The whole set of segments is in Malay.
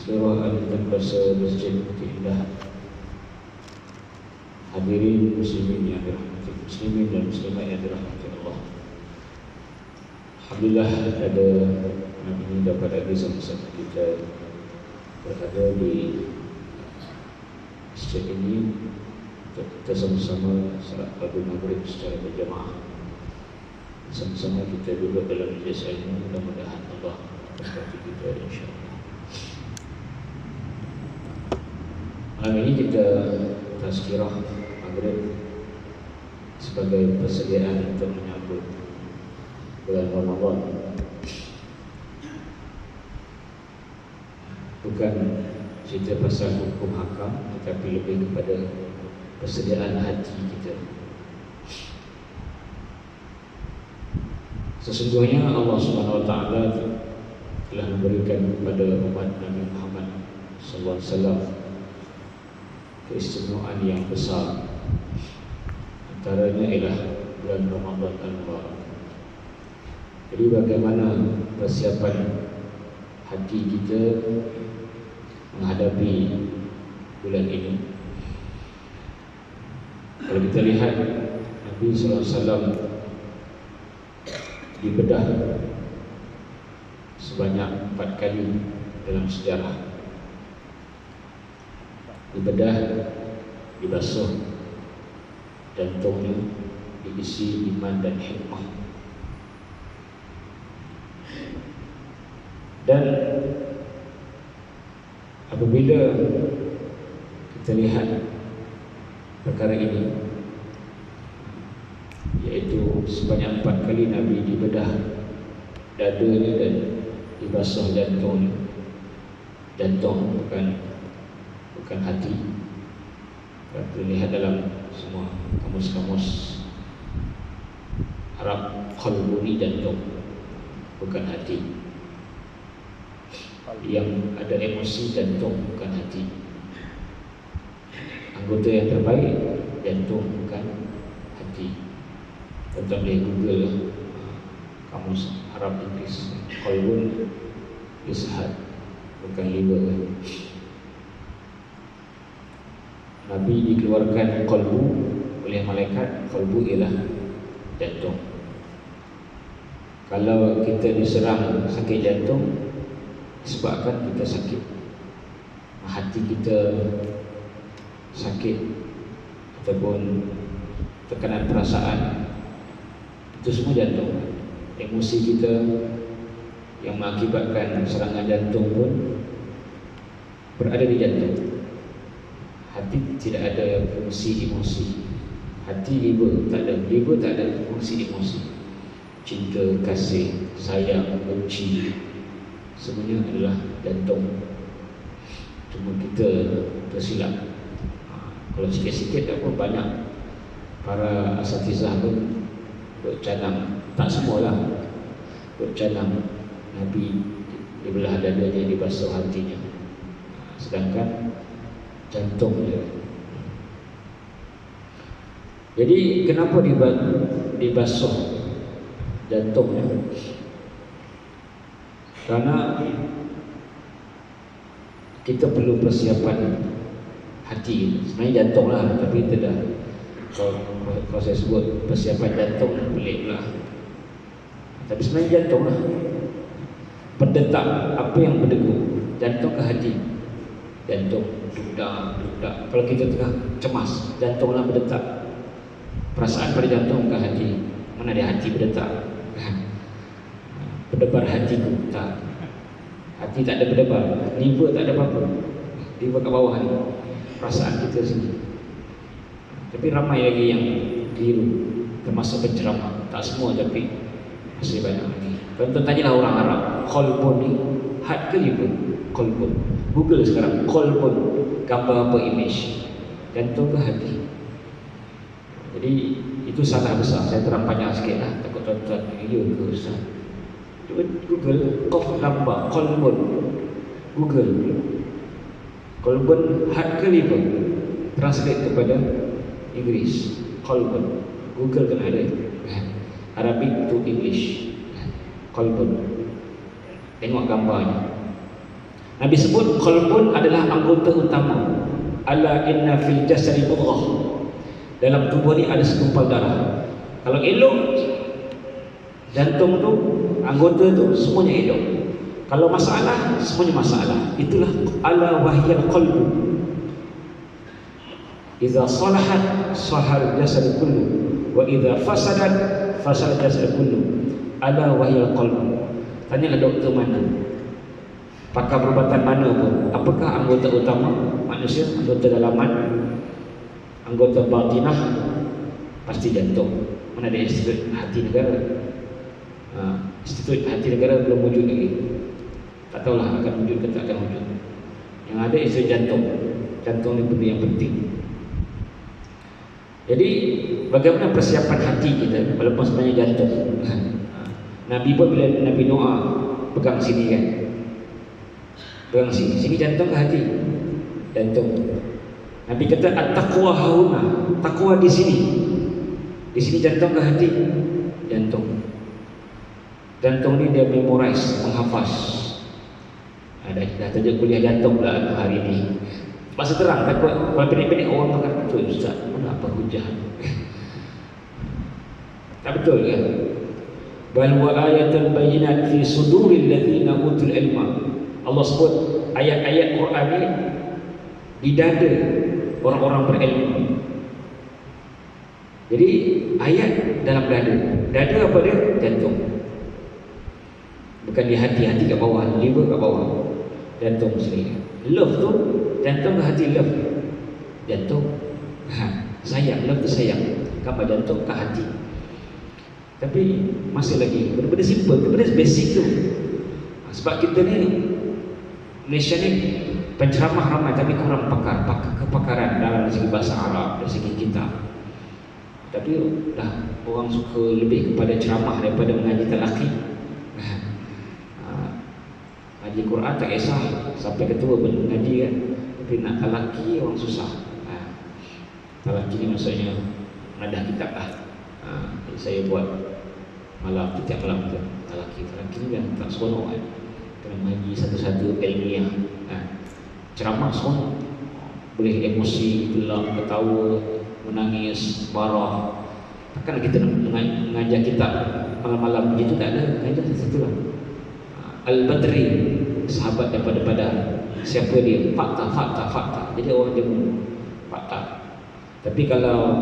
seluruh ahli bahasa Masjid Bukit Indah, hadirin muslimin yang dirahmati muslimin dan muslimat yang dirahmati Allah. Alhamdulillah ada malam ini dapat ada sama-sama kita berada di masjid ini untuk kita sama-sama salat fardu maghrib secara berjamaah. Sama-sama kita duduk dalam majlis ilmu, mudah-mudahan Allah berkati kita insya-Allah. Malam ini kita tazkirah maghrib sebagai persediaan untuk menyambut bulan Ramadan. Bukan cerita pasal hukum hakam, tetapi lebih kepada persediaan hati kita. Sesungguhnya Allah Subhanahu Wa Taala telah memberikan kepada umat Nabi Muhammad sallallahu alaihi wasallam keistimewaan yang besar. Antaranya ialah bulan Ramadan al-Mubarak. Jadi bagaimana persiapan hati kita menghadapi bulan ini? Kalau kita lihat Nabi sallallahu alaihi wasallam dibedah sebanyak 4 kali dalam sejarah. Dibedah, dibasuh, jantungnya diisi iman dan hikmah. Dan apabila kita lihat perkara ini, yaitu sebanyak 4 kali Nabi dibedah dadanya dan dibasuh jantungnya. Jantung bukan hati. Kita lihat dalam semua kamus-kamus Arab, qalbu ni jantung, bukan hati. Yang ada emosi jantung, bukan hati. Anggota yang terbaik jantung, bukan hati. Tentang dia Google kamus Arab Inggris, qalbun ishad, bukan liver. Nabi dikeluarkan qalbu oleh malaikat. Qalbu ialah jantung. Kalau kita diserang sakit jantung, sebabkan kita sakit, hati kita sakit ataupun tekanan perasaan, itu semua jantung. Emosi kita yang mengakibatkan serangan jantung pun berada di jantung. Hati tidak ada fungsi emosi. Hati liver tak ada. Liver tak ada fungsi emosi. Cinta, kasih, sayang, benci, semuanya adalah jantung. Cuma kita tersilap. Kalau sikit-sikit apa, banyak para asatizah pun duk canang. Tak semualah duk canang Nabi dibelah dadanya, dibasuh hatinya, sedangkan jantung dia. Jadi kenapa dibasuh jantungnya? Karena kita perlu persiapan hati. Sebenarnya jantung lah, tapi kita dah, kalau saya sebut persiapan jantung pelik lah. Tapi sebenarnya jantung lah. Berdetak, apa yang berdegup? Jantung ke hati? Jantung dudak. Kalau kita tengah cemas, jantunglah berdetak. Perasaan pada jantung ke hati? Mana ada hati berdetak? Berdebar hatiku? Tak. Hati tak ada berdebar. Liver tak ada apa-apa. Liver kat bawah ni. Perasaan kita sini. Tapi ramai lagi yang keliru, termasuk penceramah. Tak semua, tapi masih banyak lagi. Contoh, tanyalah orang Arab, qalbun ni hat ke liver? Qalbun. Google sekarang, qalbun, gambar apa, image, jantung ke hati? Jadi itu salah besar. Saya terang panjang sikit lah, takut tuan-tuan ya ke Ustaz. Cuba Google qaf gambar qalbun, Google qalbun hat ke liver, translate kepada Inggeris, qalbun. Google kan ada Arabic to English, qalbun. Tengok gambarnya. Nabi sebut qalbun adalah anggota utama. Ala inna fil jasadi mudghah. Dalam tubuh ni ada segumpal darah. Kalau elok, jantung tu, anggota tu semuanya elok. Kalau masalah, semuanya masalah. Itulah ala wahyal qalbu. Idza salahat sahal jasad kullu wa idza fasadat fasal jasad kullu. Ala wahyal qalbu. Tanyalah doktor mana, pakar perubatan mana pun, apakah anggota utama manusia, anggota dalaman, anggota batinah? Pasti jantung. Mana ada institut hati negara? Institut hati negara belum wujud lagi. Tak tahulah akan wujud ke tak akan wujud. Yang ada institut jantung. Jantung ni benda yang penting. Jadi bagaimana persiapan hati kita walaupun sebenarnya jantung? Nabi pun bila Nabi doa pegang sini kan, pegang sini, sini jantung ke hati? Jantung. Nabi kata at-taqwa hauna, takwa di sini. Di sini jantung ke hati? Jantung. Jantung ni dia memorize, menghafaz. Dah tunjuk kuliah jantung pula hari ni. Masa terang takut kalau pendek-pendek orang akan betul ustaz, mana apa hujah. Tak betul kan? Bal wa ayatun bayyinat fi suduril ladzina utul ilma. Allah sebut ayat-ayat Quran ni di dada orang-orang berilmu. Jadi ayat dalam dada. Dada apa dia? Jantung. Bukan di hati, hati kat bawah, liver kat bawah. Jantung sini. Love tu jantung ke hati love? Jantung. Sayang, love tu sayang. Gambar jantung ke hati. Tapi masih lagi benda-benda simple, benda basic tu. Sebab kita ni Malaysia ni penceramah ramai tapi kurang kepakaran dalam segi bahasa Arab, dari segi kitab. Tapi dah orang suka lebih kepada ceramah daripada mengaji talaqi. Ngaji Quran tak kisah sampai ketua pun mengaji kan. Tapi nak talaqi orang susah. Talaqi ni maksudnya menadah kitab lah. Jadi saya buat malam tiap malam tu talaqi ni kan tak seronok kan. Kena mengaji satu-satu ilmiah. Ceramah seronok. Boleh emosi, gelak, ketawa, menangis, marah. Takkan kita nak mengajar kitab malam-malam begitu, tak ada. Mengajar satu lah. Al-Badri, sahabat daripada Badar. Siapa dia? Fakta. Jadi orang dia fakta. Tapi kalau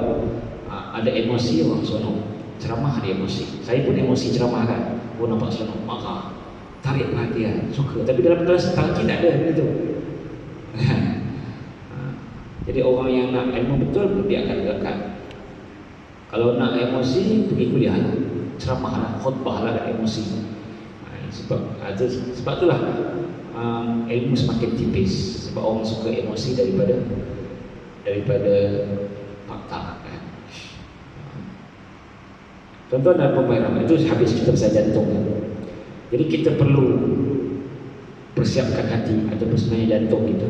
ada emosi, orang seronok. Ceramah ada emosi. Saya pun emosi ceramah kan. Oh nampak seronok, marah, tarik perhatian, suka. Tapi dalam kelas talqin tak ada begitu. Jadi orang yang nak ilmu betul, dia akan gerakan. Kalau nak emosi, pergi kuliah lah, ceramah lah, khutbah lah, ada emosi. Sebab itulah ilmu semakin tipis. Sebab orang suka emosi daripada fakta kan. Contoh dalam pembayaran itu habis kita pasal jantung kan. Jadi kita perlu persiapkan hati atau sebenarnya jantung kita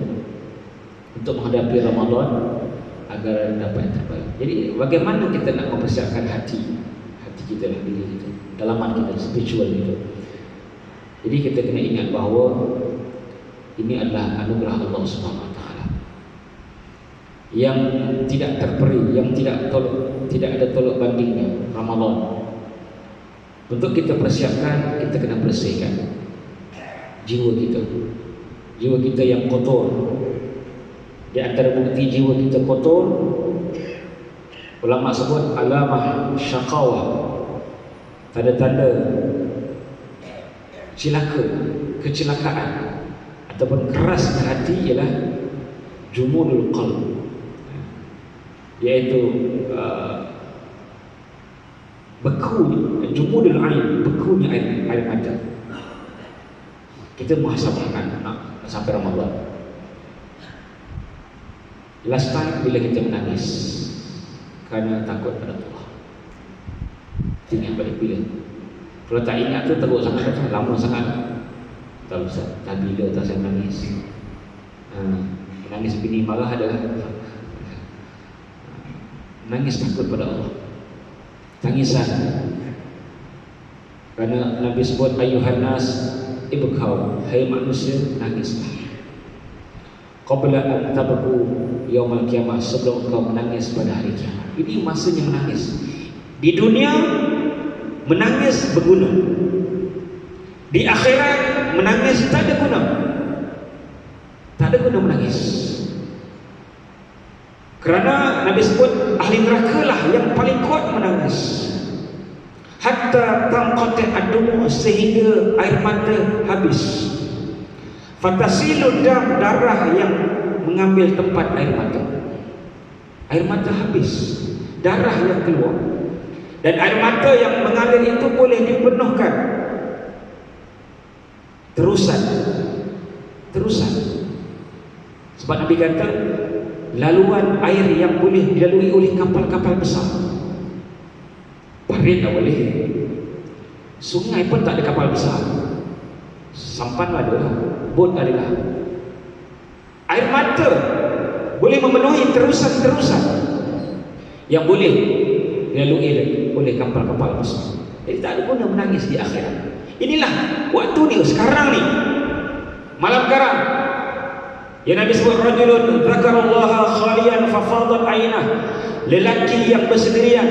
untuk menghadapi Ramadan agar dapat yang terbaik. Jadi bagaimana kita nak mempersiapkan hati kita lah, diri kita, dalaman kita, spiritual kita. Jadi kita kena ingat bahawa ini adalah anugerah Allah Subhanahu Wa Taala yang tidak terperi, yang tidak ada tolak bandingnya. Ramadan untuk kita persiapkan, kita kena bersihkan jiwa kita yang kotor. Di antara bukti jiwa kita kotor, ulama sebut alamah syaqawah, tanda-tanda kecelakaan ataupun keras hati ialah jumudul qalb, iaitu jumudul ain, bekunya air mata. Kita muhasabahkan nak sampai Ramadan. Last time bila kita menangis kerana takut pada Allah, ingat balik bila. Kalau tak ingat tu teruk sangat, lama sangat. Tak bisa, tak bila tak saya menangis. Menangis bini marah adalah menangis takut pada Allah. Tangisan. Kerana Nabi sebut ayuhan nas ibkau, hai manusia, nangislah. Qabla an tabku yaumul qiyamah, sebelum engkau menangis pada hari kiamat. Ini masanya menangis. Di dunia menangis berguna. Di akhirat menangis tak ada guna. Tak ada guna menangis. Kerana Nabi sebut ahli neraka lah yang paling kuat menangis. Hatta tanqati ad-dumu, sehingga air mata habis. Fatasilu dam, darah yang mengambil tempat air mata. Air mata habis, darah yang keluar. Dan air mata yang mengalir itu boleh dipenuhkan terusan. Sebab Nabi kata laluan air yang boleh dilalui oleh kapal-kapal besar. Parit tak boleh, sungai pun tak ada kapal besar. Sampan ada lah, bot ada lah. Air mata boleh memenuhi terusan yang boleh dilalui oleh kapal-kapal besar. Jadi tak ada guna menangis di akhirat. Inilah waktu ni, sekarang ni, malam sekarang. Ya, Nabi sebut rajulun dzakarallaha khalian fafadat aynah, lelaki yang bersendirian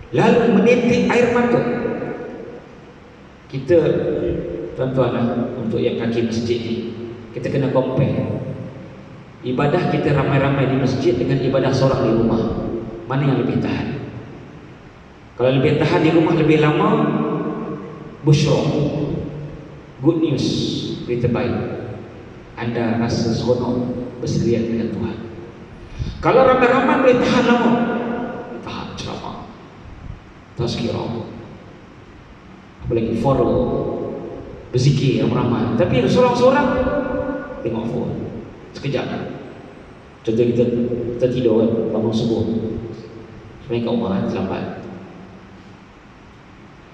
lalu menitik air mata. Kita tuan-tuan, untuk yang kaki masjid ni, kita kena compare ibadah kita ramai-ramai di masjid dengan ibadah seorang di rumah. Mana yang lebih tahan? Kalau lebih tahan di rumah lebih lama, busyra, good news, berita baik, anda rasa seronok bersendirian dengan Tuhan. Kalau ramai-ramai boleh tahan lama, tahan ceramah, tazkirah, apalagi forum, berzikir ramai-ramai. Tapi seorang-seorang tengok phone sekejap. Contoh kita tidur kan, bangun subuh, sebenarnya kat rumah terlambat.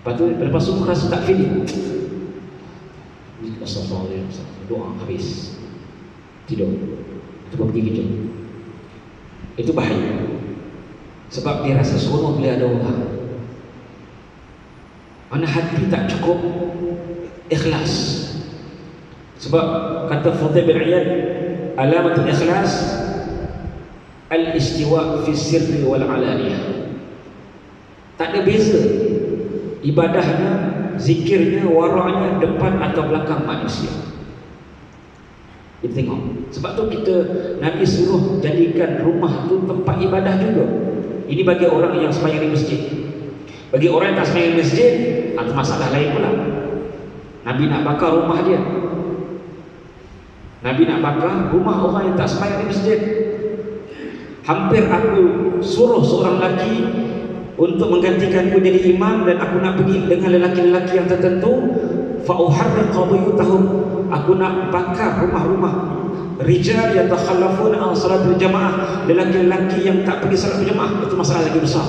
Lepas subuh rasa tak feeling, astagfirullahaladzim, doa habis, tidur, cuba pergi kerja. Itu bahaya. Sebab dia rasa seronok bila ada orang. Mana hati tak cukup ikhlas. Sebab kata Fudail bin Iyad, alamatul ikhlas al-istiwa fi sirri wal alaniyah. Tak ada beza ibadahnya, zikirnya, waraknya, depan atau belakang manusia. Kita tengok. Sebab tu kita, Nabi suruh jadikan rumah tu tempat ibadah juga. Ini bagi orang yang sembahyang di masjid. Bagi orang yang tak sembahyang di masjid, ada masalah lain pula. Nabi nak bakar rumah dia. Nabi nak bakar rumah orang yang tak sembahyang di masjid. Hampir aku suruh seorang lelaki untuk menggantikanku jadi imam, dan aku nak pergi dengan lelaki-lelaki yang tertentu. Fa'uharriqa buyutahum, aku nak bakar rumah-rumah rijal yatakhallafuna an salatul jamaah, lelaki-lelaki yang tak pergi salat berjamaah. Itu masalah lagi besar.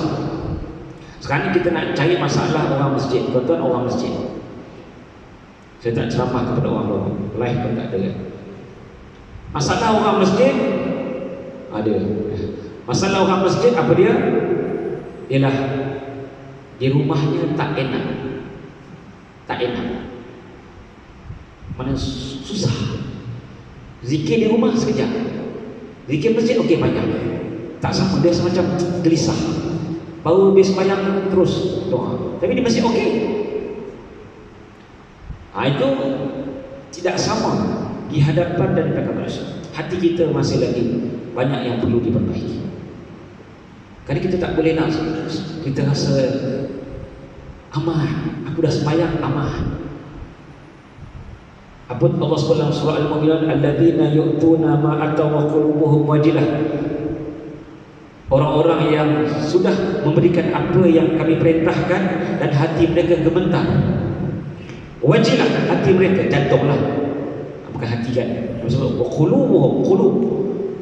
Sekarang kita nak cari masalah orang masjid. Tuan-tuan, orang masjid, saya tak ceramah kepada orang live pun tak ada. Masalah orang masjid ada. Masalah orang masjid apa dia? Ialah di rumahnya tak enak. Mana susah. Zikir di rumah sekejap, zikir masjid okey banyak. Tak sama, dia semacam gelisah. Baru habis sembahyang terus doa, tapi di masjid okey. Itu tidak sama di hadapan dan belakang manusia. Hati kita masih lagi banyak yang perlu diperbaiki. Kadang kita tak boleh nak, kita rasa amah, aku dah sembahyang amah. Apa Allah SWT dalam surah Al-Mu'minun, alladzina yu'tuna ma ataw wa qulubuhum wajilah. Orang-orang yang sudah memberikan apa yang kami perintahkan dan hati mereka gemetar. Wajilah, hati mereka, jantunglah, bukan hati kan. Maksudnya wa qulubuhum,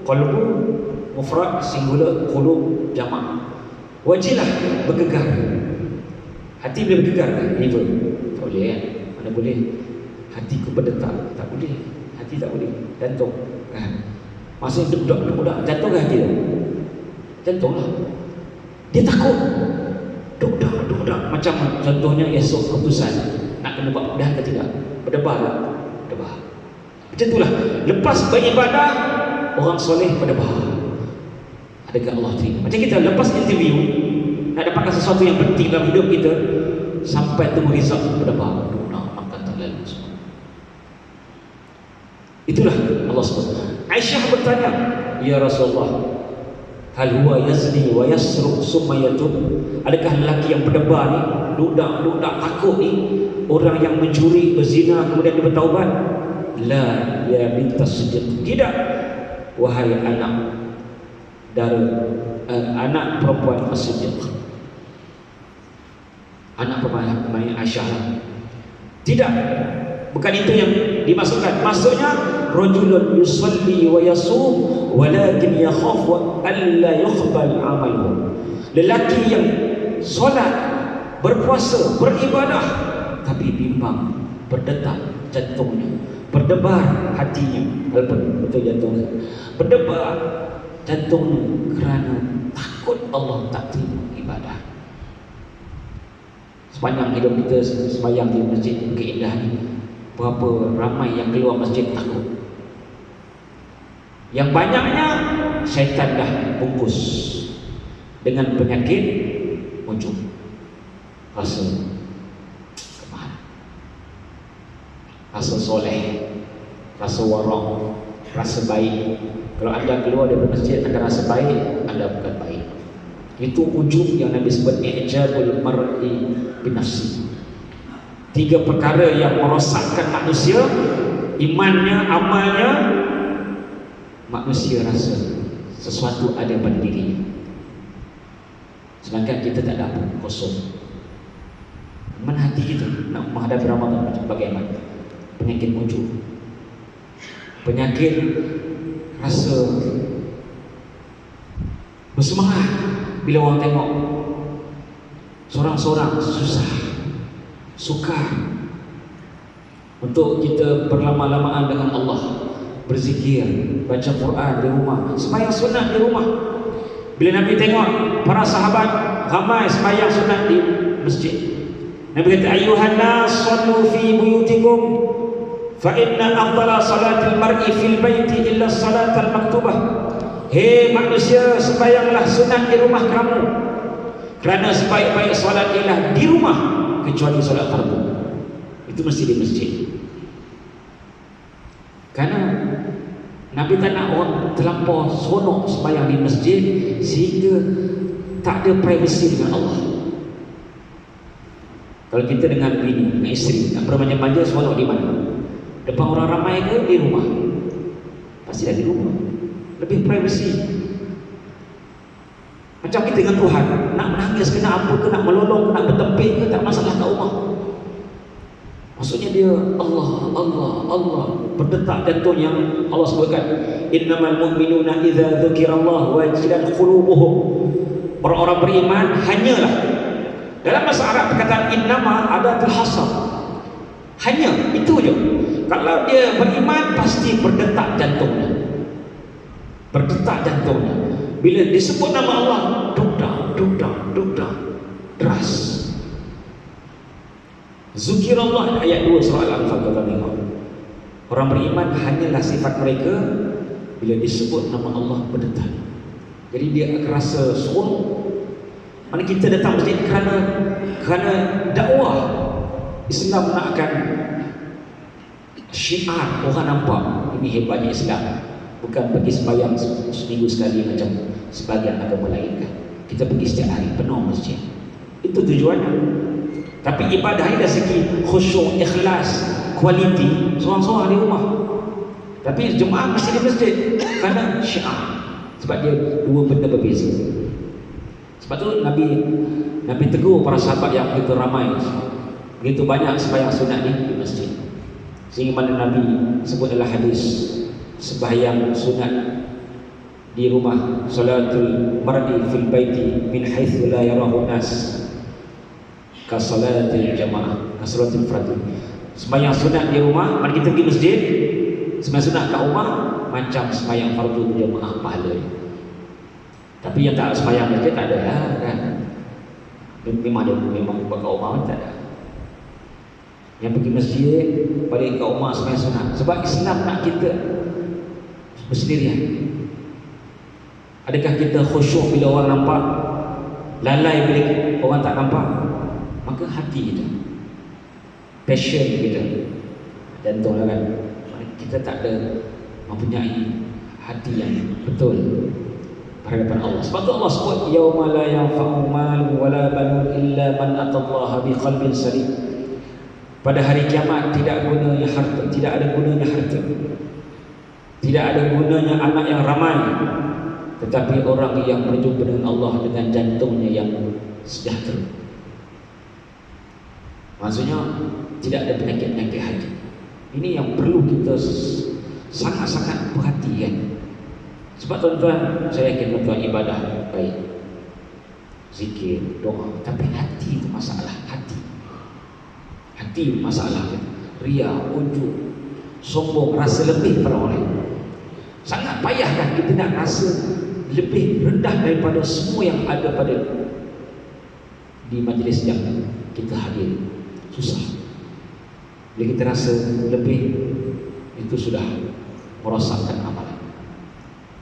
qalbu mufrad, singular, qulub jamak. Wajilah, bergegar. Hati boleh bergegar kan? Liver tak boleh kan? Mana boleh hatiku berdetak? Tak boleh. Hati tak boleh. Jantung kan? Masih dedak, jantung ke hati tu? Jantung lah. Dia takut. Dedak. Macam contohnya esok keputusan nak kena buat mudah ke tidak? Berdebar tak? Berdebar. Macam itulah. Lepas beribadah, orang soleh berdebar. Adakah Allah terima? Macam kita lepas interview, nak dapatkan sesuatu yang penting dalam hidup kita, sampai tunggu result berdebar. Nak makan tak lalu semua. Itulah Allah SWT. Aisyah bertanya, ya Rasulullah, hal huwa yazni wa yasruq summa yatub? Adakah lelaki yang berdebar ni, dudak takut ni, orang yang mencuri, berzina kemudian dia bertaubat? La ya bintas Siddiq. Tidak, wahai anak dari anak perempuan As-Siddiq, anak perempuan Aisyah. Tidak, bukan itu yang dimasukkan. Maksudnya rajulun yusalli wa yasum walakin yakhafu alla yuqbal amaluhu. Lelaki yang solat, berpuasa, beribadah, tapi bimbang, berdetak jantungnya, berdebar hatinya, walaupun betul jantungnya, berdebar jantungnya kerana takut Allah tak terima ibadah. Sepanjang hidup kita sembahyang di masjid keindahan ini, berapa ramai yang keluar masjid takut. Yang banyaknya syaitan dah bungkus dengan penyakit ujub, rasa kemahalan, rasa soleh, rasa warang, rasa baik. Kalau anda keluar dari masjid anda rasa baik, anda bukan baik. Itu ujub yang Nabi sebut i'jabul mar'i binafsi. 3 perkara yang merosakkan manusia, imannya, amalnya. Manusia rasa sesuatu ada pada dirinya, sedangkan kita tak ada apa, kosong. Mana hati kita nak menghadapi Ramadan macam bagaimana? Penyakit ujub, penyakit rasa bersemangat bila orang tengok seorang-seorang susah, sukar untuk kita berlama-lamaan dengan Allah, berzikir, baca Quran di rumah, sembahyang sunat di rumah. Bila Nabi tengok para sahabat ramai sembahyang sunat di masjid, Nabi kata, ayuhan nas sallu fi buyutikum fa inna afdala salatil mar'i fil baiti illa salatal maktubah. Hei manusia, sembahyanglah sunat di rumah kamu, kerana sebaik-baik solat ialah di rumah kecuali solat fardu. Itu mesti di masjid. Karena Nabi tak nak orang terlampau seronok sembahyang di masjid sehingga tak ada privasi dengan Allah. Kalau kita dengan bini, dengan isteri, nak bermanja-manja seronok di mana? Depan orang ramai ke di rumah? Pasti di rumah, lebih privasi. Macam kita dengan Tuhan, nak menangis ke, nak apa ke, nak melolong ke, nak bertempik ke, tak masalah kat rumah. Maksudnya dia Allah, Allah, Allah, berdetak jantung yang Allah sebutkan, innamal mu'minuna idza dzukirallahu wajilat qulubuhum. Orang-orang beriman hanyalah, dalam bahasa Arab perkataan innama adatul hasar, hanya itu je. Kalau dia beriman pasti berdetak jantungnya, berdetak jantungnya. Bila disebut nama Allah, duk-dak, duk-dak, duk-dak, deras. Zukirallah, ayat 2 surah Al-Anfal. Orang beriman hanyalah sifat mereka bila disebut nama Allah berdetak. Jadi dia akan rasa seronok. Mana kita datang masjid kerana dakwah Islam nakkan syiar, orang nampak ini hebatnya Islam, bukan pergi sembahyang seminggu sekali macam sebagian agama lain kan. Kita pergi setiap hari, penuh masjid. Itu tujuannya. Tapi ibadah ini dari segi khusyuk, ikhlas, kualiti, seorang-seorang di rumah. Tapi jemaah mesti di masjid kerana syiar. Sebab dia dua benda berbeza. Sebab tu Nabi tegur para sahabat yang begitu ramai, begitu banyak sembahyang sunat di masjid. Sehingga mana Nabi sebut dalam hadis, sembahyang sunat di rumah, salatul mar'i fil baiti min haitsu la yarahu nas ka salatil jamaah, ka salatul fardhi. Sembahyang sunat di rumah, mari kita pergi masjid, sembahyang sunat kat rumah macam sembahyang fardu berjamaah pahalanya. Tapi yang tak sembahyang masjid tak ada lah kan. Memang buat kat rumah tak ada. Yang pergi masjid, balik ke rumah sembahyang sunat. Sebab Islam nak kita bersendirian. Adakah kita khusyuk bila orang nampak, lalai bila orang tak nampak? Maka hati kita, passion kita, jantunglah kan, kita tak ada mempunyai hati yang betul berhadapan Allah. Sebab tu Allah sebut yauma la yanfa'u malun wala banun illa man atallaha biqalbin salim. Pada hari kiamat tidak gunanya harta, tidak ada gunanya harta, tidak ada gunanya anak yang ramai, tetapi orang yang berjumpa dengan Allah dengan jantungnya yang sejahtera. Maksudnya tidak ada penyakit-penyakit hati. Ini yang perlu kita sangat-sangat perhatikan. Sebab tuan-tuan, saya yakin tuan-tuan ibadah baik, zikir, doa, tapi hati itu masalah. Hati masalah. Ria, ujub, sombong, rasa lebih pada orang lain. Sangat payah kan kita nak rasa lebih rendah daripada semua yang ada pada di majlis yang kita hadir. Susah. Bila kita rasa lebih, itu sudah merosakkan amalan.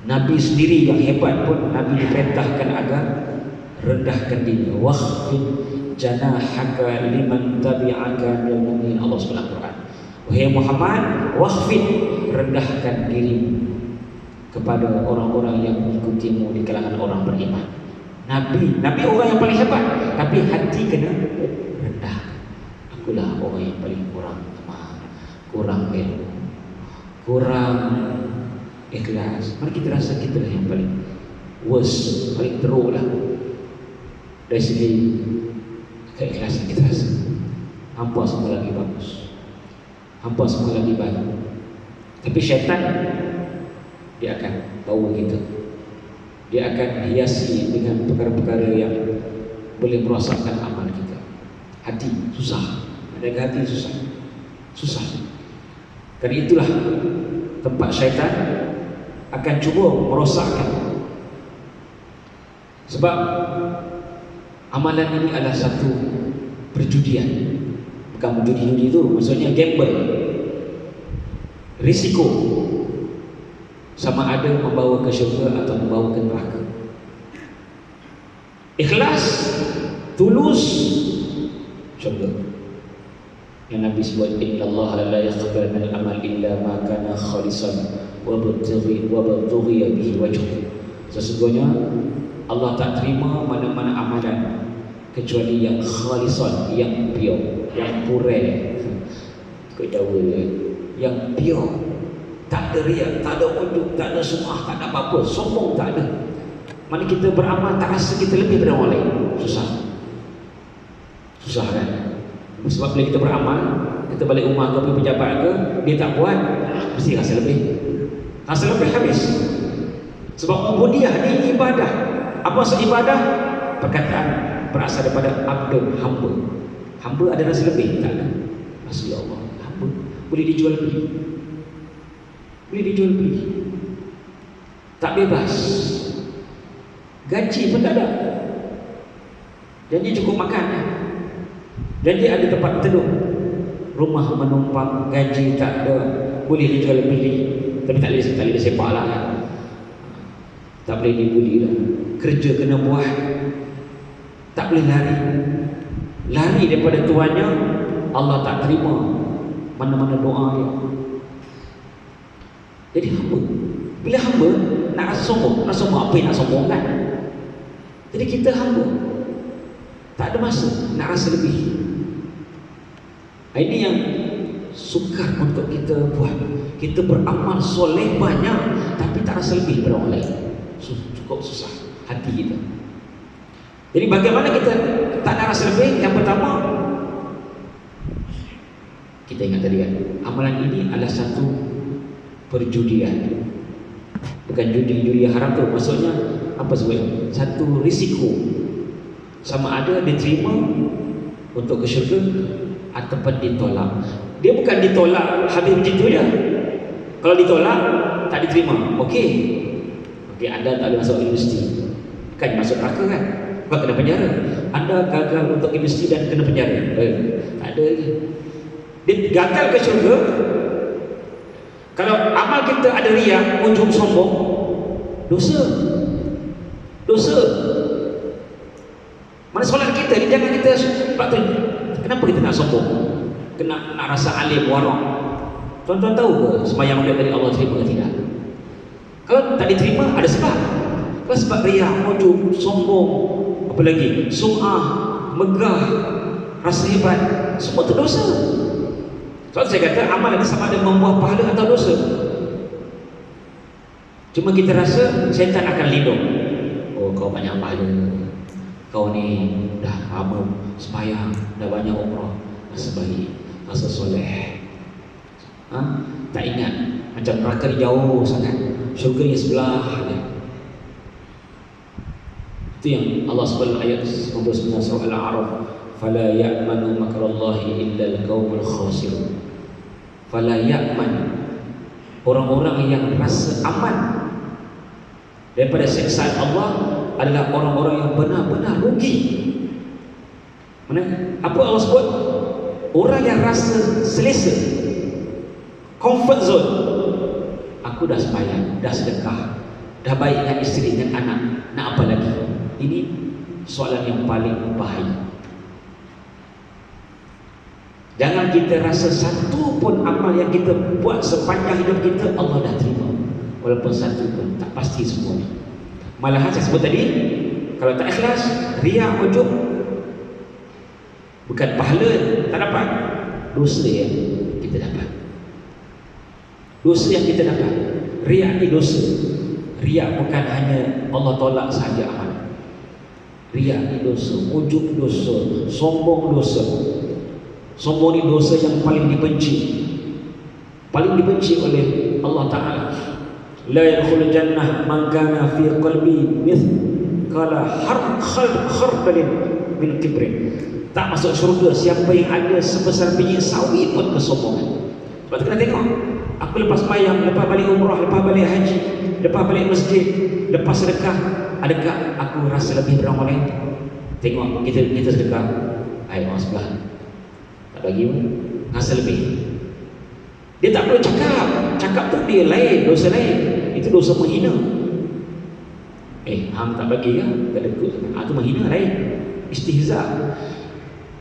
Nabi sendiri yang hebat pun Nabi diperintahkan agar rendahkan diri. Wakhfid janahaka liman tabi'aka minal mu'minin. Allah SWT Al-Quran. Wahai Muhammad, wakhfid, rendahkan diri kepada orang-orang yang mengikutimu di kalangan orang beriman. Nabi orang yang paling hebat, tapi hati kena rendah. Akulah orang yang paling kurang amal, kurang ilmu, kurang ikhlas. Mari kita rasa kita lah yang paling worst, paling teruk lah dari segi keikhlasan. Kita rasa hampa semua lagi bagus, hampa semua lagi baik. Tapi syaitan, dia akan bawa kita, dia akan hiasi dengan perkara-perkara yang boleh merosakkan amal kita. Hati susah, menjaga hati susah. Karena itulah tempat syaitan akan cuba merosakkan. Sebab amalan ini adalah satu perjudian. Bukan judi itu, maksudnya gamble, risiko. Sama ada membawa ke syurga atau membawa ke neraka. Ikhlas, tulus, syurga. Yang Nabi sebut, innallaha la yaqbalu min al-amal illa ma kana khalisan wa baghiya bihi wajhuhu. Sesungguhnya Allah tak terima mana-mana amalan kecuali yang khalisan, yang pure, yang pure. Kau Jawa yang pure. Tak ada riak, tak ada ujub, tak ada sum'ah, tak ada apa-apa, sombong tak ada. Mana kita beramal tak rasa kita lebih daripada orang lain. Susah kan? Sebab bila kita beramal, kita balik rumah ke pejabat ke, dia tak buat, mesti rasa lebih. Rasa lebih habis. Sebab ubudiyah ni ibadah. Apa maksud ibadah? Perkataan berasal daripada abdun, hamba. Hamba ada rasa lebih? Tak ada. Masya Allah, hamba boleh dijual beli. Boleh dijual beli, tak bebas, gaji pun tak ada, janji cukup makan, janji ada tempat teduh, rumah menumpang, gaji tak ada, boleh dijual beli, tapi tak boleh sepak lah kan? Tak boleh dibuli lah. Kerja kena buat, tak boleh lari daripada tuannya. Allah tak terima mana-mana doa dia. Jadi hamba, bila hamba nak rasa sombong, apa yang nak sombong kan? Jadi kita hamba, tak ada masa nak rasa lebih. Ini yang sukar untuk kita buat. Kita beramal soleh banyak, tapi tak rasa lebih daripada orang lain. Cukup susah hati kita. Jadi bagaimana kita tak nak rasa lebih? Yang pertama, kita ingat tadi kan, amalan ini adalah satu perjudian. Bukan judi haram tu, maksudnya apa sebut? Satu risiko. Sama ada diterima untuk ke syurga ataupun ditolak. Dia bukan ditolak habis begitu je. Kalau ditolak tak diterima, okey, anda tak boleh masuk universiti, kan masuk neraka kan, bukan kena penjara. Anda gagal untuk universiti dan kena penjara, tak ada lagi. Dia gagal ke syurga. Kalau amal kita ada riak, ujub, sombong, dosa. Dosa. Mana solat kita ni, jangan kita sebab tu. Kenapa kita nak sombong? Nak rasa alim, warok? Tuan-tuan tahu ke sembahyang kita dari Allah terima ke tidak? Kalau tak diterima, ada sebab. Kalau sebab riak, ujub, sombong, apa lagi? Sum'ah, megah, rasa hebat, semua itu dosa. Sebab saya kata amal ini sama ada membuah pahala atau dosa. Cuma kita rasa syaitan akan lindung. Oh, kau banyak pahala, kau ni dah lama sembahyang, dah banyak umrah, rasa baik, rasa soleh. Tak ingat macam neraka ni jauh sangat, syurga ni sebelah je. Itu yang Allah sebut ayat 99 surah Al-A'raf, fala ya'manu makrallahi illa al-qaumul khasirun. Fala ya'man, orang-orang yang rasa aman daripada siksaan Allah adalah orang-orang yang benar-benar rugi. Mana? Apa Allah sebut? Orang yang rasa selesa, comfort zone. Aku dah sembahyang, dah sedekah, dah baik dengan isteri dan anak, nak apa lagi? Ini soalan yang paling bahaya. Jangan kita rasa satu pun amal yang kita buat sepanjang hidup kita Allah dah terima, walaupun satu pun, tak pasti semua ni. Malahan saya sebut tadi, kalau tak ikhlas, riak, ujub, bukan pahala tak dapat, dosa yang kita dapat. Dosa yang kita dapat. Riak ni dosa. Riak bukan hanya Allah tolak sahaja amal. Riak ni dosa, ujub dosa, sombong dosa. Sombong ni dosa yang paling dibenci, paling dibenci oleh Allah Ta'ala. La yadkhulul jannah man kana fi qalbi mithqala khardalin min kibrin. Tak masuk syurga siapa yang ada sebesar biji sawi pun kesombongan. Sebab tu kena tengok, aku lepas sembahyang, lepas balik umrah, lepas balik haji, lepas balik masjid, lepas sedekah, adakah aku rasa lebih daripada orang lain? Tengok kita sedekah, ai orang sebelah tak bagi pun rasa lebih. Dia tak perlu cakap tu dia lain, dosa lain. Itu dosa menghina. Hang tak bagi ke? Tak dekut. Itu menghina lain. Istihza.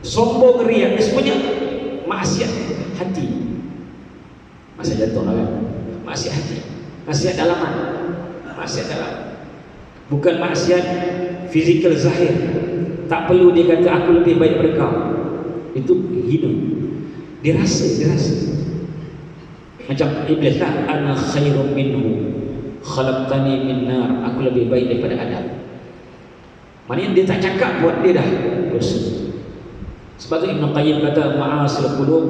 Sombong, riak, semuanya maksiat hati. Maksiat jatuh lah kan? Maksiat hati, maksiat dalaman, maksiat dalam. Bukan maksiat fizikal zahir. Tak perlu dia kata aku lebih baik daripada kau. Itu hina. Dia rasa. Macam iblis lah, ana khairun minhu khalaqtani min nar, aku lebih baik daripada Adam. Maknanya dia tak cakap buat dia dah dosa. Sebab tu Ibn Qayyim kata ma'asil qulub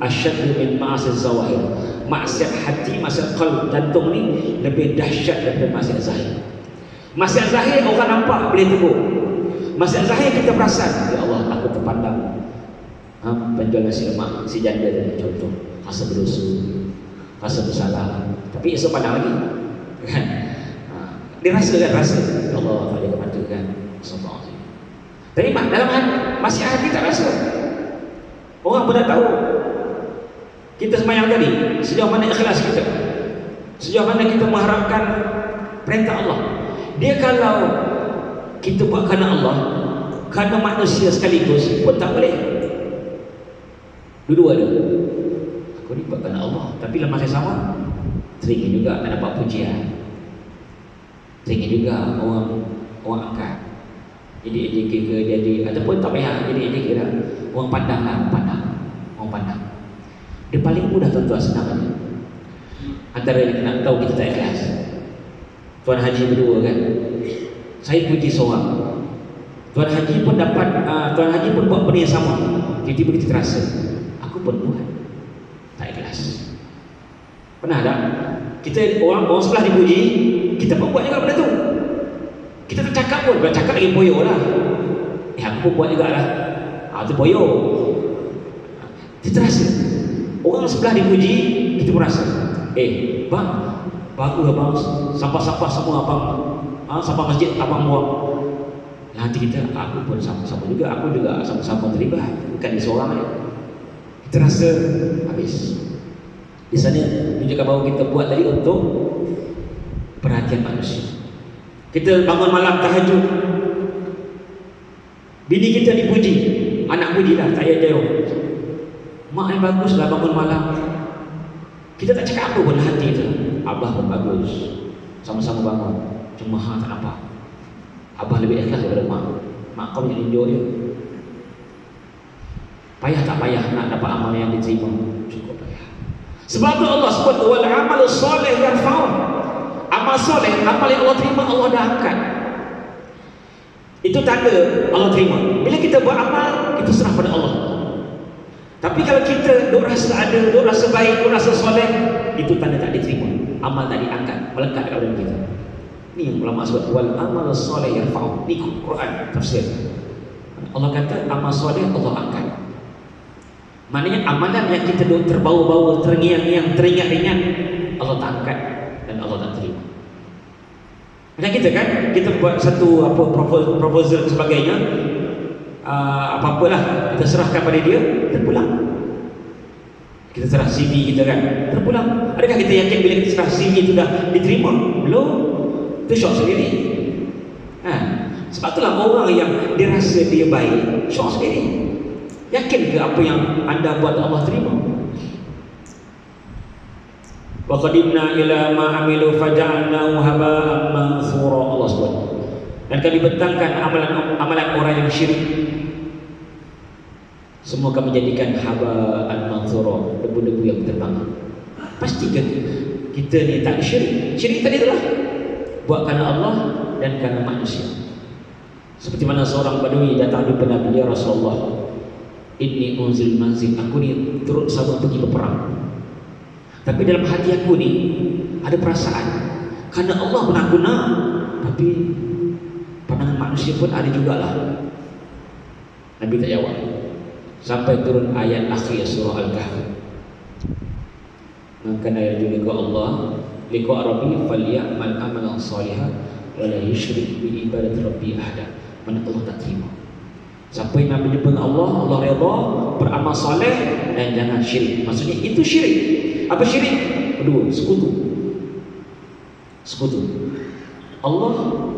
asyaddu min ma'asil zawahir. Maksiat hati, maksiat qalb, jantung ni lebih dahsyat daripada maksiat zahir. Maksiat zahir orang nampak boleh tegur. Maksiat zahir kita perasan, ya Allah aku terpandang penjual nasi lemak si janda tadi contoh, rasa berdosa, rasa bersalah, tapi esok pandang lagi kan? Dia rasa kan, ya Allah tak jaga mata kan, astagfirullah. Tapi dalam masih hati tak rasa. Orang pun tak tahu kita sembahyang tadi sejauh mana ikhlas kita, sejauh mana kita mengharapkan perintah Allah. Dia kalau kita buat kerana Allah, kerana manusia sekaligus pun tak boleh. Dua-dua ada. Aku ni buat kerana Allah, tapi dalam masa sama teringin juga nak dapat pujian, teringin juga orang angkat, jadi AJK ke jadi, ataupun tak payah jadi AJK lah, orang pandang lah, orang pandang. Dia paling mudah tuan-tuan, senang aja. Antara yang nak tahu kita tak ikhlas, Tuan Haji berdua kan, saya puji seorang, Tuan Haji pun dapat, Tuan Haji pun buat benda yang sama. Tiba-tiba kita terasa, aku pun buat tak ikhlas. Pernah tak kita orang sebelah dipuji, kita pun buat juga benda tu. Kita tercakap pun, bukan cakap lagi boyo lah, aku pun buat juga lah, itu boyo. Kita terasa orang sebelah dipuji, kita pun rasa bang, bagus abang, sampah-sampah semua abang, sampah masjid abang buang. Nanti kita, aku pun sama-sama juga, aku juga sama-sama terlibat, bukan dia seorang ni. kita rasa habis. Di sana menunjukkan bahawa kita buat tadi untuk perhatian manusia. Kita bangun malam tahajud, bini kita dipuji, anak pujilah, tak payah jauh. Mak yang baguslah bangun malam. Kita tak cakap apa pun hati kita. Abah pun bagus, sama-sama bangun. Cuma tak nampak. Abah lebih ikhlas daripada mak. Mak kau yang injur dia. Payah tak payah nak dapat amal yang diterima? Cukup payah. Sebab tu Allah sebut wal amal soleh yarfa'u. Amal soleh, amal yang Allah terima, Allah dah angkat. Itu tanda Allah terima. Bila kita buat amal, kita serah pada Allah. Tapi kalau kita duk rasa ada, duk rasa baik, duk rasa soleh, itu tanda tak diterima. Amal tak diangkat, melekat dekat dalam kita. Ni yang ulama sebut wal amal soleh yarfa'u. Ni Quran tafsir. Allah kata amal soleh Allah angkat. Maknanya amalan yang kita duk terbau-bau, terngiang-ngiang, teringat-ingat, Allah tak angkat dan Allah tak terima. Macam kita kan, kita buat satu proposal dan sebagainya, apa-apalah kita serahkan pada dia, terpulang. Kita serah CV kita kan, terpulang. Adakah kita yakin bila kita serah CV itu dah diterima? Belum. Itu syok sendiri. Sebab itulah orang yang dia rasa dia baik, syok sendiri. Yakin ke apa yang anda buat Allah terima? Wa qadimna ila ma amilu faja'alnahu haba'an manthura. Allah sebut. Dan kami bentangkan amalan orang yang syirik, semua kami jadikan haba'an manthura, debu-debu yang terbang. Pastikan kita ni tak syirik. Syirik tadi itulah buat kerana Allah dan kerana manusia. Seperti mana seorang badui datang jumpa Nabi, ya Rasulullah, inni unzil manzil, aku ni turut sama pergi berperang. Tapi dalam hati aku ni ada perasaan, kerana Allah pun aku nak, tapi pandangan manusia pun ada jugalah. Nabi tak jawab sampai turun ayat akhir surah Al-Kahf. Maka yarju liqa Allah liqa rabbi falyamal amalan salihan wa la yusyrik bi ibadati rabbi ahada. Mana Allah tak terima. Sampai Nabi jumpa dengan Allah, Allah redha, beramal soleh dan jangan syirik. Maksudnya itu syirik. Apa syirik? Kedua, sekutu. Sekutu. Allah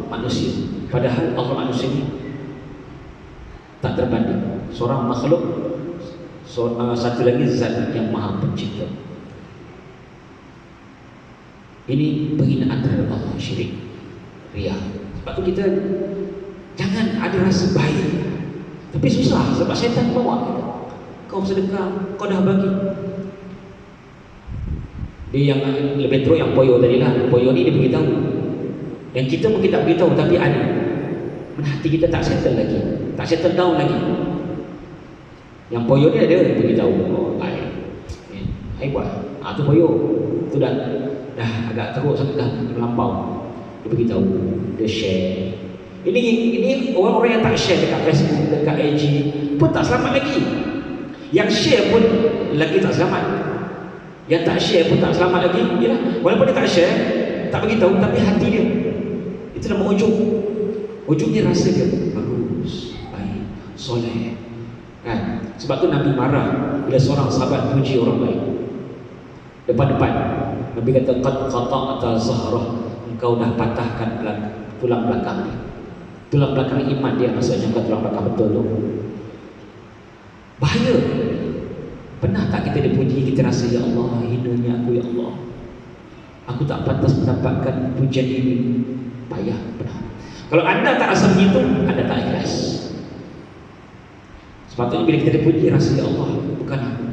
manusia, padahal Allah manusia ini tak terbanding. Seorang makhluk, satu lagi zat yang maha pencipta. Ini penghinaan terhadap Allah, syirik, riya. Sebab tu kita jangan ada rasa baik. Tapi susah sebab syaitan bawa kita. Kau sedekah, kau dah bagi. Dia yang lebih teruk yang poyo tadi lah. Poyo ni dia beritahu. Yang kita pun kita beritahu, tapi ada mana hati kita tak settle lagi, tak settle down lagi. Yang poyo ni ada dia beritahu, oh baik, baik buat. Tu poyo, tu dah agak teruk sangat, dah melampau. Dia beritahu, dia share. Ini orang-orang yang tak share dekat Facebook, dekat IG pun tak selamat lagi. Yang share pun lagi tak selamat. Yang tak share pun tak selamat lagi. Yalah, walaupun dia tak share, tak beritahu, tapi hati dia, itu nama ujung. Ujungnya rasa dia bagus, baik, soleh kan? Sebab tu Nabi marah bila seorang sahabat puji orang lain depan-depan. Nabi kata qad qata'ta zahrah, engkau dah patahkan tulang belakang dia. Tulang belakang iman dia, maksudnya bukan tulang belakang betul tu. Bahaya. Pernah tak kita dipuji, kita rasa ya Allah, hinanya aku ya Allah, aku tak pantas mendapatkan pujian ini. Payah, pernah. Kalau anda tak rasa begitu, anda tak ikhlas. Sepatutnya bila kita dipuji, rasa ya Allah, bukan aku,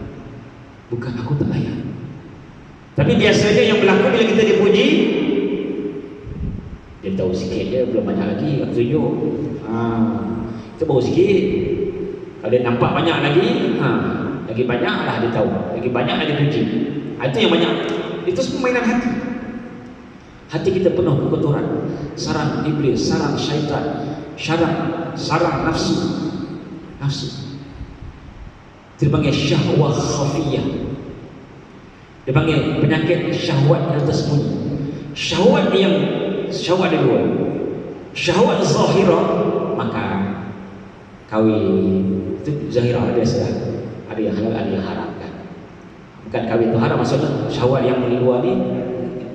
bukan aku tak layak. Tapi biasanya yang berlaku bila kita dipuji, dia tahu sikit je, belum banyak lagi, aku tunjuk. Itu baru sikit. Kalau dia nampak banyak lagi, lagi banyak lah dia tahu, lagi banyak lah dia puji. Itu yang banyak. Itu semua mainan hati. Hati kita penuh kekotoran, sarang iblis, sarang syaitan, sarang nafsu. Dia panggil syahwat khafiyah. Dia panggil penyakit syahwat yang tersembunyi. Syahwat ada dua. Syahwat zahirah, makan, kahwin, itu zahirah, biasa. Ada yang halal, ada yang haram. Bukan kahwin itu haram, maksudnya syahwat yang di luar ni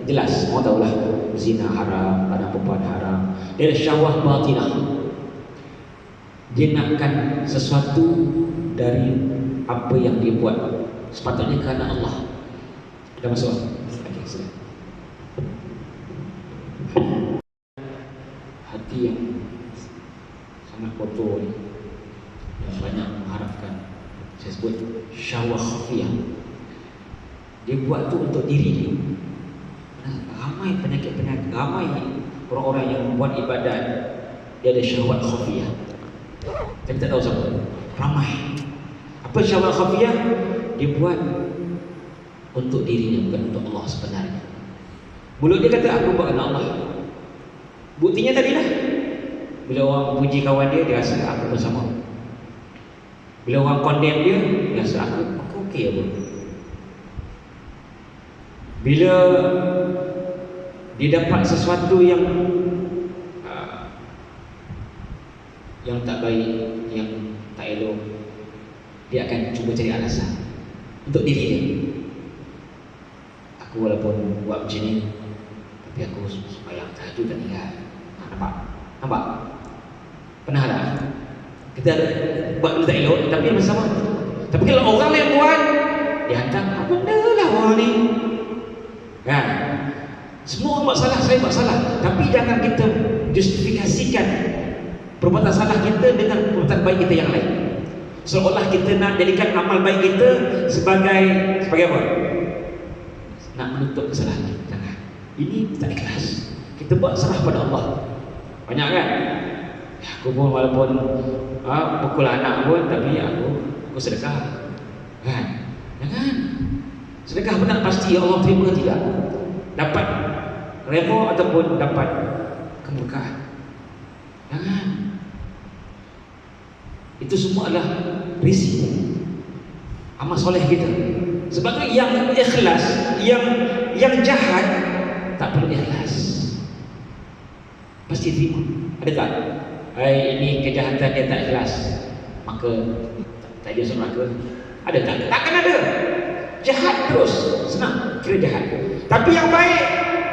jelas, mau tahulah zina haram, pandang perempuan haram. Dia ada syahwat batinah. Dia nakkan sesuatu dari apa yang dia buat sepatutnya kerana Allah. Dah masuk? Okey, sila. Hati yang sangat kotor ni, yang banyak mengharapkan, saya sebut syahwat khafiyah. Dia buat tu untuk diri dia. Ramai penyakit-penyakit, ramai orang-orang yang buat ibadat, dia ada syahwat khafiyah. Tapi tak tahu siapa. Ramai. Apa syahwat khafiyah? Dia buat untuk dirinya, bukan untuk Allah sebenarnya. Mulut dia kata aku buat kerana Allah. Buktinya tadi lah. Bila orang puji kawan dia, dia rasa aku bersama. Bila orang condemn dia, dia rasa aku okey apa. Bila dia dapat sesuatu yang tak baik, yang tak elok, dia akan cuba cari alasan untuk diri dia. Aku walaupun buat macam ni, tapi aku sembahyang tahajud tak tinggal. Nampak? Pernah tak? Kita ada buat benda tak elok, tapi bersama. Tapi kalau orang yang buat, dia hantar, apa benda lah orang ni? Kan? Semua orang buat salah, saya buat salah. Tapi jangan kita justifikasikan perbuatan salah kita dengan perbuatan baik kita yang lain. Seolah kita nak jadikan amal baik kita sebagai apa? Nak menutup kesalahan kita. Jangan. Ini tak ikhlas. Kita buat serah pada Allah. Banyak kan? Aku pun walaupun pukul anak pun, tapi aku sedekah. Kan? Jangan. Sedekah benar pasti Allah terima tidak? Dapat redha ataupun dapat keberkahan. Jangan. Itu semua adalah risiko amal soleh kita. Sebab tu yang ikhlas, yang jahat tak perlu ikhlas, pasti terima. Ada tak? Ini kejahatan dia tak ikhlas, maka tak dia surga ke? Ada tak? Takkan ada. Jahat terus, senang kira jahat. Tapi yang baik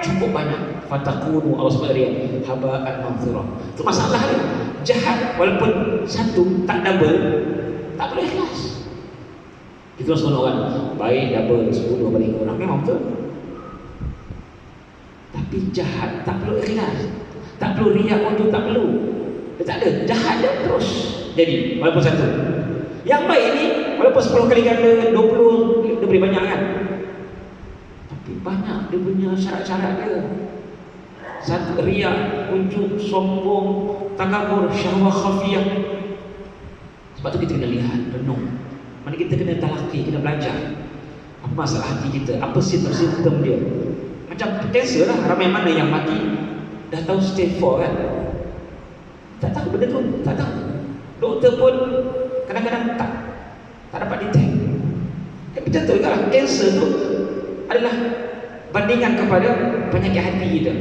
cukup banyak. Fatakunu, Allah sebut dia haba'an manthura. Itu masalah dia. Jahat walaupun satu tak double, tak boleh ikhlas. Itu semua orang baik double 10 balik kurang, memang betul. Tapi jahat tak perlu ikhlas, tak perlu riak untuk tak perlu. Dia tak ada, jahat dia terus. Jadi walaupun satu. Yang baik ni walaupun 10 kali ganda, 20 dia boleh banyak kan. Tapi banyak dia punya syarat-syarat dia. Satu, riak, ujub, sombong, takabur, syahwat khafiyah. Sebab tu kita kena lihat, renung. Mana kita kena talaki, kena belajar apa masalah hati kita, apa simptom-simptom dia. Macam kanser lah, ramai mana yang mati dah tahu stage 4 kan. Tak tahu benda tu, tak tahu. Doktor pun kadang-kadang tak dapat detect. Tapi betul juga lah, kanser tu adalah bandingan kepada penyakit hati kita.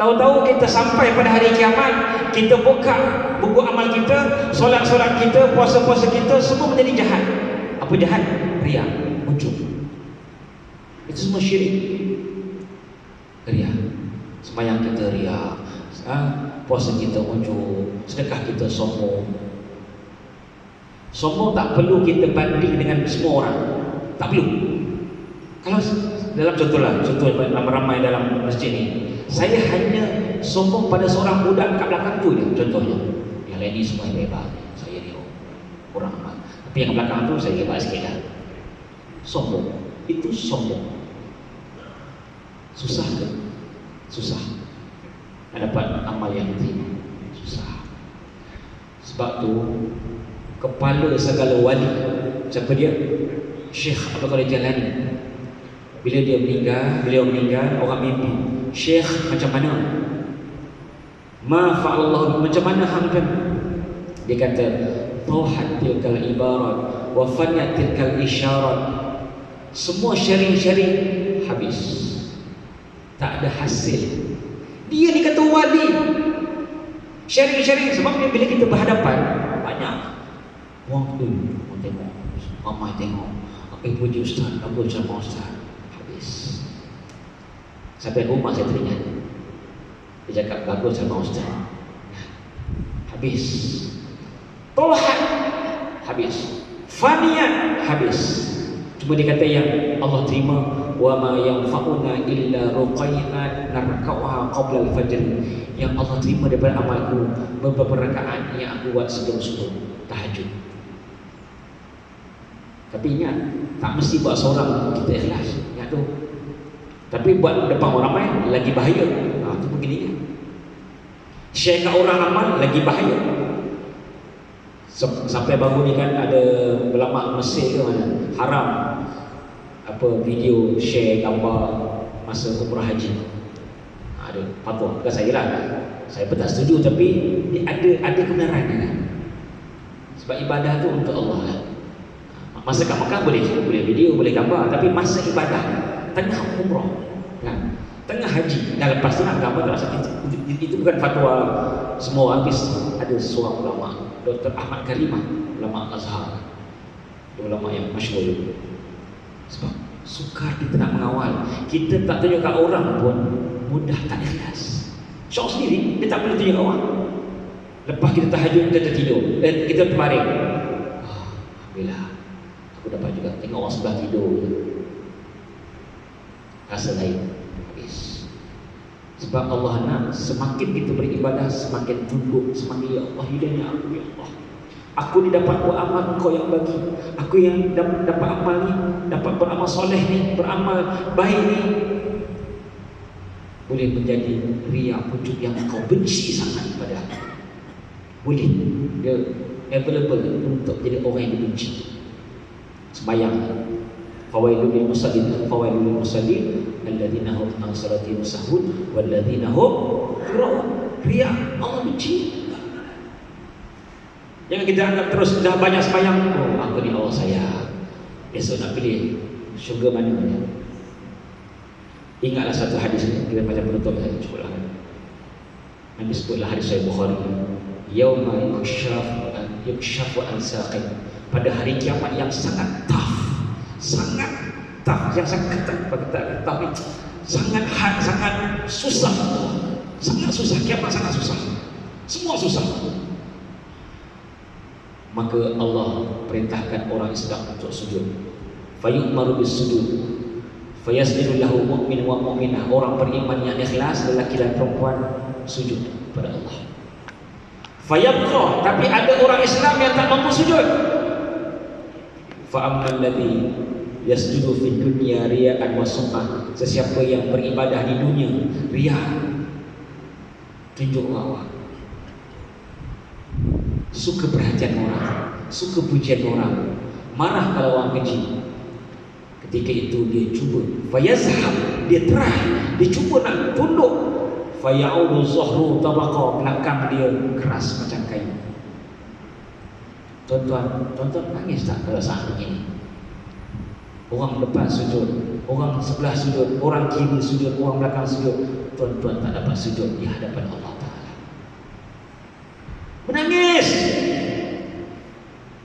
Tahu-tahu kita sampai pada hari kiamat, kita buka buku amal kita, solat-solat kita, puasa-puasa kita, semua menjadi jahat. Apa jahat? Riya, ujub. Itu semua syirik. Riya. Sembahyang kita riya, puasa kita ujub, sedekah kita sombong. Sombong tak perlu kita banding dengan semua orang. Tak perlu. Kalau dalam contoh ramai dalam masjid ni, saya hanya sombong pada seorang budak kat belakang tu dia, contohnya. Yang lain ni semua hebat, saya ni kurang amat. Tapi yang belakang tu saya hebat sikit lah. Sombong, itu sombong. Susah ke? Susah nak dapat amal yang diterima. Susah. Sebab tu kepala segala wali, siapa dia? Syekh Abdul Qadir Jalani. Bila beliau meninggal, orang mimpi, Syekh macam mana? Ma fa'allahu, macam mana hang kan? Dia kata, tauhat tilkal ibarat wa fanyat tilkal isyarat. Semua syari-syari habis, tak ada hasil. Dia ni kata wali. Syari-syari, sebab bila kita berhadapan banyak orang tengok, ramai tengok, Puji Ustaz, bagus sama Ustaz. Habis. Sampai rumah saya teringat. Dia cakap bagus sama Ustaz. Habis. Tolhat. Habis. Fanian. Habis. Cuma dia kata yang Allah terima, wa ma yanfa'una illa ruqai'at narka'uha qabla al-fajr. Yang Allah terima daripada amalku beberapa rakaat yang aku buat sebelum subuh, tahajud. Tapi ingat, tak mesti buat seorang kita ikhlas. Ingat tu. Tapi buat depan orang ramai lagi bahaya. Tu begini. Share kat orang ramai lagi bahaya. Sampai baru ni kan ada ulama Mesir ke mana, haram apa video share gambar masa umrah haji. Ada fatwa, bukan saya lah. Saya pun tak setuju, tapi ada kebenaran kan? Sebab ibadah tu untuk Allah lah. Masa kat Mekah boleh video, boleh gambar, tapi masa ibadah tengah umrah kan, tengah haji, dah lepas tu nak gambar tak rasa itu bukan fatwa semua orang. Ada seorang ulama, Dr. Ahmad Karimah, ulama Azhar, ulama yang masyhur. Sebab sukar kita nak mengawal, kita tak tunjuk kat orang pun mudah tak ikhlas. Syok sendiri dia tak boleh tunjuk kat orang. Lepas kita tahajud, kita tertidur, kita terbaring. Alhamdulillah, aku dapat juga tengok orang sebelah tidur. Rasa lain. Habis. Sebab Allah nak semakin kita beribadah, semakin tunduk, semakin ya Allah hidayah aku, ya Allah. Aku ni dapat buat amal Engkau yang bagi. Aku yang dapat amal ni, dapat beramal soleh ni, beramal baik ni, boleh menjadi riya, pujuk yang Engkau benci sangat pada aku. Boleh. Dia available untuk jadi orang yang dibenci. Sembayang. Fawailul lil musallin, fawailul lil musallin alladzina hum an salatihim sahun walladzina hum yura'un. Riya, Allah benci. Jangan kita anggap terus dah banyak sembahyang, oh aku ni Allah saya, besok nak pilih syurga mana. Ingatlah satu hadis ni, kita macam penutup saya cukup lah. Nabi sebutlah hadis Sahih Bukhari, yauma yukshafu an saqin, pada hari kiamat yang sangat tough, yang sangat ketat ni, sangat susah, kiamat sangat susah, semua susah. Maka Allah perintahkan orang Islam untuk sujud. Fayu'maru bis-sujud. Fayasjudu lahu mu'min wa mu'minah. Orang beriman yang ikhlas, lelaki dan perempuan, sujud kepada Allah. Fayabqa, tapi ada orang Islam yang tak mampu sujud. Fa ammal ladzi yasjudu fid dunya riya'an wa sum'ah. Sesiapa yang beribadah di dunia riya, tunjuk awak, suka perhatian orang, suka pujian orang, marah kalau orang keji. Ketika itu dia cuba, fayazhab, dia try, dia cuba nak tunduk, fayaudu zahru tabaqa, belakang dia keras macam kayu. Tuan-tuan nangis tak kalau saat begini? Orang depan sujud, orang sebelah sujud, orang kiri sujud, orang belakang sujud. Tuan-tuan tak dapat sujud di hadapan Allah Ta'ala. Menangis.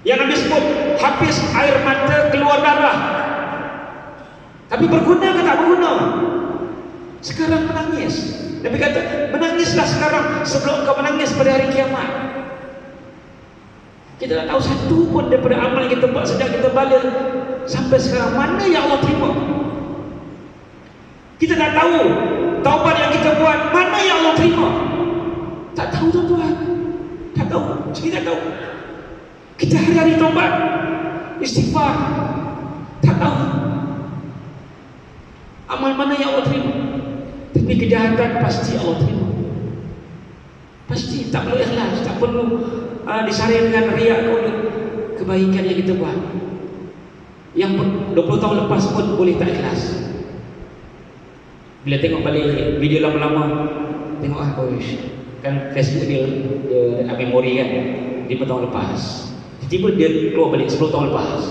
Yang Nabi sebut, habis air mata, keluar darah. Tapi berguna ke tak berguna? Sekarang menangis. Nabi kata, menangislah sekarang sebelum kau menangis pada hari kiamat. Kita tak tahu satu pun daripada amal yang kita buat sejak kita balik sampai sekarang, mana yang Allah terima. Kita tak tahu taubat yang kita buat, mana yang Allah terima. Tak tahu tuan-tuan. Tak tahu. Kita tak tahu. Kita hari-hari taubat, istighfar, tak tahu amal mana yang Allah terima. Tapi kejahatan pasti Allah terima. Pasti, tak perlu ikhlas, tak perlu disari dengan riak kebaikan yang kita buat. Yang 20 tahun lepas pun boleh tak ikhlas. Bila tengok balik video lama-lama, tengok kan Facebook dia memori kan 5 tahun lepas, tiba-tiba dia keluar balik 10 tahun lepas.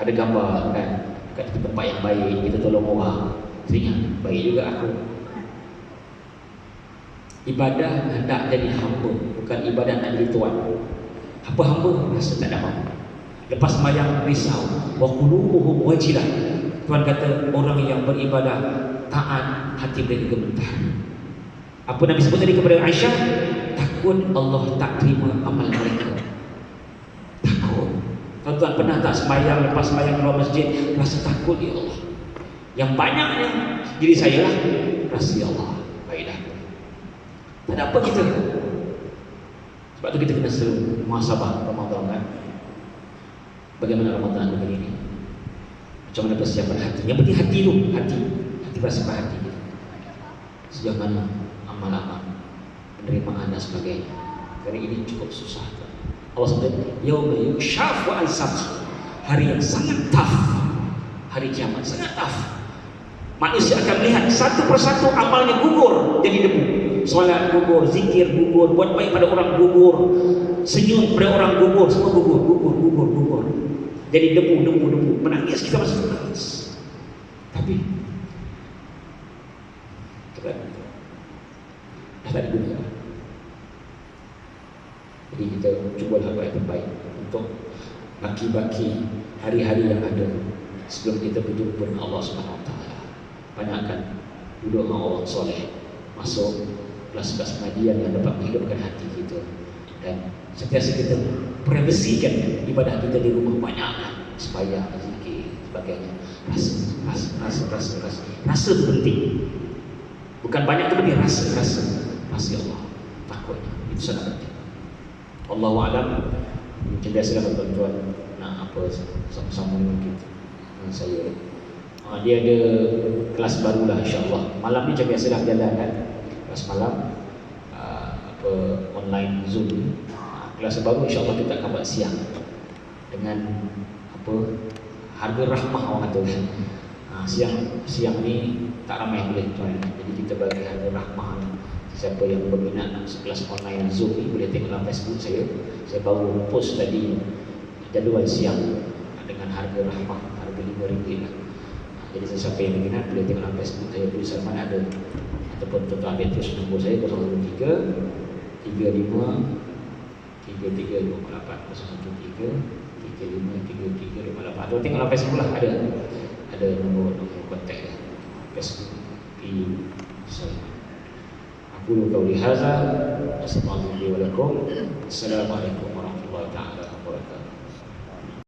Ada gambar kan kat tempat yang baik, kita tolong orang, teringat baik juga aku. Ibadah hendak jadi hamba, bukan ibadah nak jadi tuan. Apa hamba? Rasa tak ada mampu. Lepas sembahyang risau, wa qulubuhum wajilah. Tuhan kata orang yang beribadah taat, hati mereka gemetar. Apa Nabi sebut tadi kepada Aisyah? Takut Allah tak terima amal mereka. Takut. Tuan-tuan pernah tak sembahyang, lepas sembahyang keluar masjid rasa takut, ya Allah. Yang banyaknya diri saya lah rasa, ya Allah, baiklah. Tak ada apa kita. Sebab tu kita kena selalu muhasabah Ramadan kan. Bagaimana Ramadan kali ini? Macam mana persiapan hati? Yang penting hati tu, hati persiapan hati. Sejauh mana amal-amal, penerimaan dan sebagainya. Kerana ini cukup susah. Allah sebut, yauma yukshafu an saq. Hari yang sangat tough. Hari kiamat sangat tough. Manusia akan melihat satu persatu amalnya gugur jadi debu. Solat gugur, zikir gugur, buat baik pada orang gugur, senyum pada orang gugur, semua gugur. Jadi debu. Menangis, kita masih menangis. Tapi kita dah tak diguna. Jadi kita cubalah buat yang terbaik untuk baki-baki hari-hari yang ada sebelum kita berjumpa dengan Allah SWT. Banyakkan duduk dengan orang soleh, masuk kelas-kelas pengajian yang dapat menghidupkan hati kita, dan sentiasa kita privasikan ibadah kita di rumah. Banyakkan sembahyang, zikir, sebagainya. Rasa itu penting. Bukan banyak itu penting, rasa pasti Allah takutnya itu sangat penting. Allahu a'lam. Macam biasalah tuan-tuan nak apa sama-sama dengan kita, dengan saya. Dia ada kelas barulah insya-Allah. Malam ni macam biasalah jalan kan. Kelas malam online Zoom. Kelas baru insya-Allah kita akan buat siang dengan harga rahmah orang kata kan. Siang ni tak ramai yang boleh join. Jadi kita bagi harga rahmah. Siapa yang berminat nak kelas online Zoom ni boleh tengok dalam Facebook saya. Saya baru post tadi jadual siang dengan harga rahmah, harga RM5 lah. Jadi siapa yang berminat boleh tengok dalam Facebook saya, tulisan mana ada, ataupun tuan-tuan ambil terus nombor saya 013 35 33 28 013 35 33 28. Atau tengok dalam Facebook lah, ada nombor kontak dia. Facebook di saya. Aku qauli hadza, assalamualaikum warahmatullahi wabarakatuh.